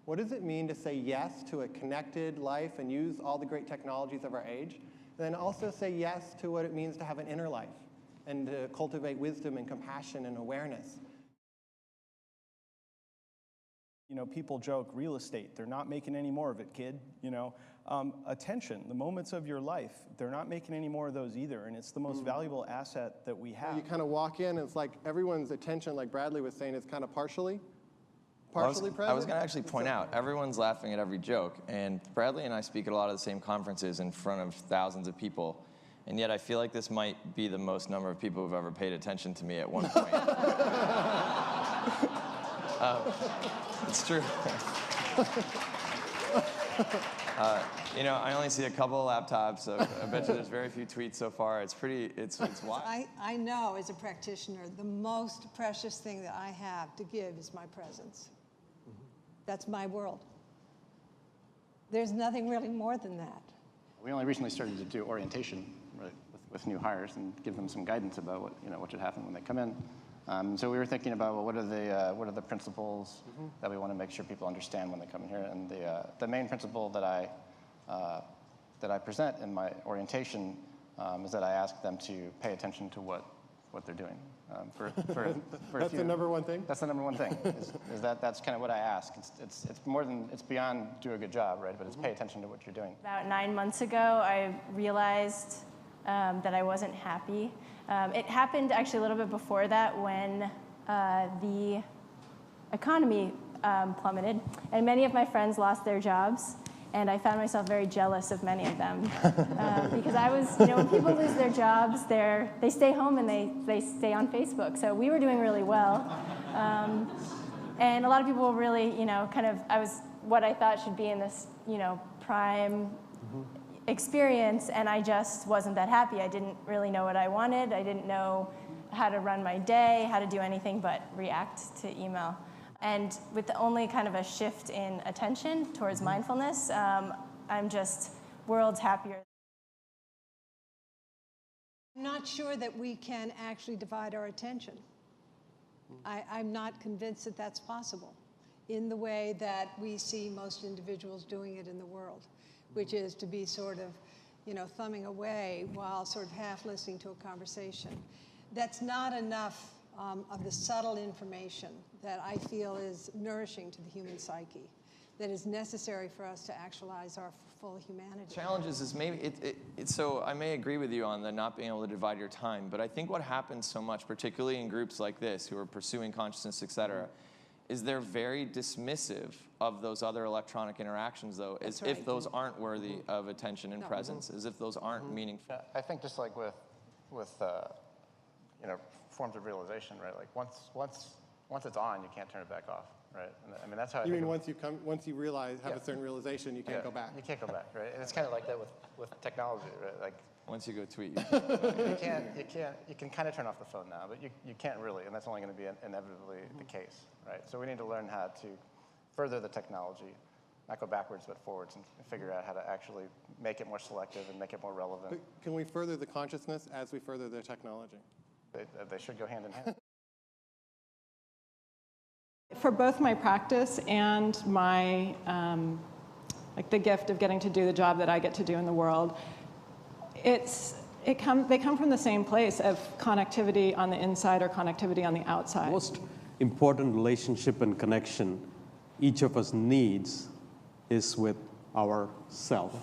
What does it mean to say yes to a connected life and use all the great technologies of our age? And then also say yes to what it means to have an inner life and to cultivate wisdom and compassion and awareness. You know, people joke, real estate, they're not making any more of it, kid. You know, attention, the moments of your life, they're not making any more of those either, and it's the most valuable asset that we have. You kind of walk in, and it's like everyone's attention, like Bradley was saying, is kind of partially present. I was going to actually point out, everyone's laughing at every joke, and Bradley and I speak at a lot of the same conferences in front of thousands of people, and yet I feel like this might be the most number of people who've ever paid attention to me at one point. It's true. You know, I only see a couple of laptops, so I bet you there's very few tweets so far. It's wild. I know, as a practitioner, the most precious thing that I have to give is my presence. That's my world. There's nothing really more than that. We only recently started to do orientation, right, with new hires and give them some guidance about what should happen when they come in. So we were thinking about, well, what are the principles that we want to make sure people understand when they come in here? And the main principle that I present in my orientation is that I ask them to pay attention to what they're doing. That's the number one thing? That's the number one thing. That's kind of what I ask. It's beyond do a good job, right? But it's pay attention to what you're doing. About 9 months ago, I realized that I wasn't happy. It happened actually a little bit before that when the economy plummeted and many of my friends lost their jobs, and I found myself very jealous of many of them because I was, when people lose their jobs, they stay home and they stay on Facebook. So we were doing really well, and a lot of people really, I was what I thought should be in this, prime experience, and I just wasn't that happy. I didn't really know what I wanted. I didn't know how to run my day, how to do anything but react to email. And with the only kind of a shift in attention towards mindfulness, I'm just worlds happier. I'm not sure that we can actually divide our attention. I'm not convinced that that's possible in the way that we see most individuals doing it in the world, which is to be sort of, thumbing away while sort of half listening to a conversation. That's not enough of the subtle information that I feel is nourishing to the human psyche, that is necessary for us to actualize our full humanity. Challenges is maybe, so I may agree with you on the not being able to divide your time, but I think what happens so much, particularly in groups like this who are pursuing consciousness, et cetera, is they're very dismissive of those other electronic interactions, though, as if those aren't worthy of attention and presence, as if those aren't meaningful. Yeah, I think just like with forms of realization, right? Like once it's on, you can't turn it back off, right? And I mean, that's how. You mean once you realize, have a certain realization, you can't go back. You can't go back, right? And it's kind of like that with technology, right? Like once you go tweet, you can kind of turn off the phone now, but you can't really, and that's only going to be inevitably the case, right? So we need to learn how to further the technology, not go backwards but forwards, and figure out how to actually make it more selective and make it more relevant. But can we further the consciousness as we further the technology? They should go hand in hand. For both my practice and my, the gift of getting to do the job that I get to do in the world, they come from the same place of connectivity on the inside or connectivity on the outside. Most important relationship and connection each of us needs is with ourself.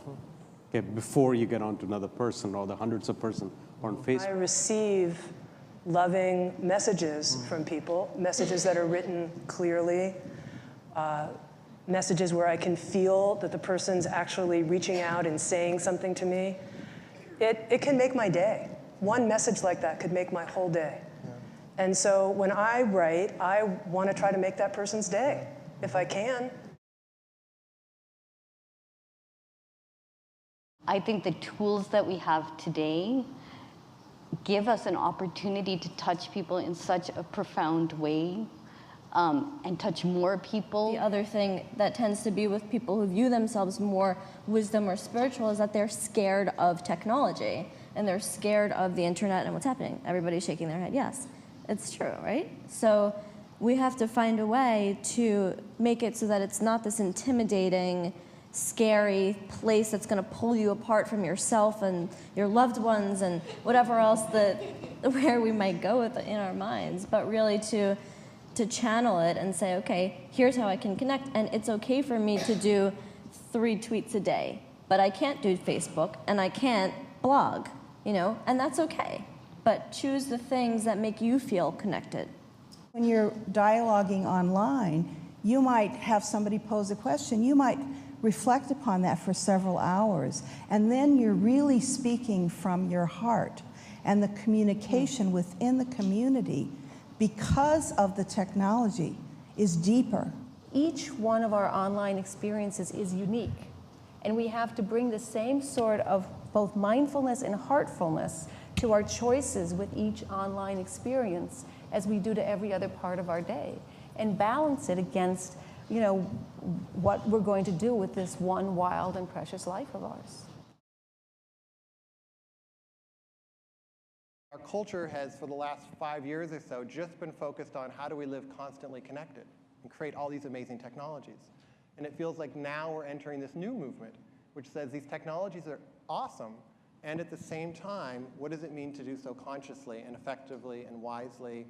Okay, before you get on to another person or the hundreds of persons on Facebook. I receive loving messages from people, messages that are written clearly, messages where I can feel that the person's actually reaching out and saying something to me. It can make my day. One message like that could make my whole day. Yeah. And so when I write, I want to try to make that person's day, if I can. I think the tools that we have today give us an opportunity to touch people in such a profound way, and touch more people. The other thing that tends to be with people who view themselves more wisdom or spiritual is that they're scared of technology, and they're scared of the internet and what's happening. Everybody's shaking their head, yes. It's true, right? So we have to find a way to make it so that it's not this intimidating, scary place that's going to pull you apart from yourself and your loved ones and whatever else where we might go with it in our minds, but really to channel it and say, okay, here's how I can connect, and it's okay for me to do 3 tweets a day, but I can't do Facebook and I can't blog, and that's okay. But choose the things that make you feel connected. When you're dialoguing online, you might have somebody pose a question. You might reflect upon that for several hours, and then you're really speaking from your heart. And the communication within the community, because of the technology, is deeper. Each one of our online experiences is unique, and we have to bring the same sort of both mindfulness and heartfulness to our choices with each online experience as we do to every other part of our day, and balance it against, what we're going to do with this one wild and precious life of ours. Our culture has, for the last 5 years or so, just been focused on how do we live constantly connected and create all these amazing technologies. And it feels like now we're entering this new movement, which says these technologies are awesome, and at the same time, what does it mean to do so consciously and effectively and wisely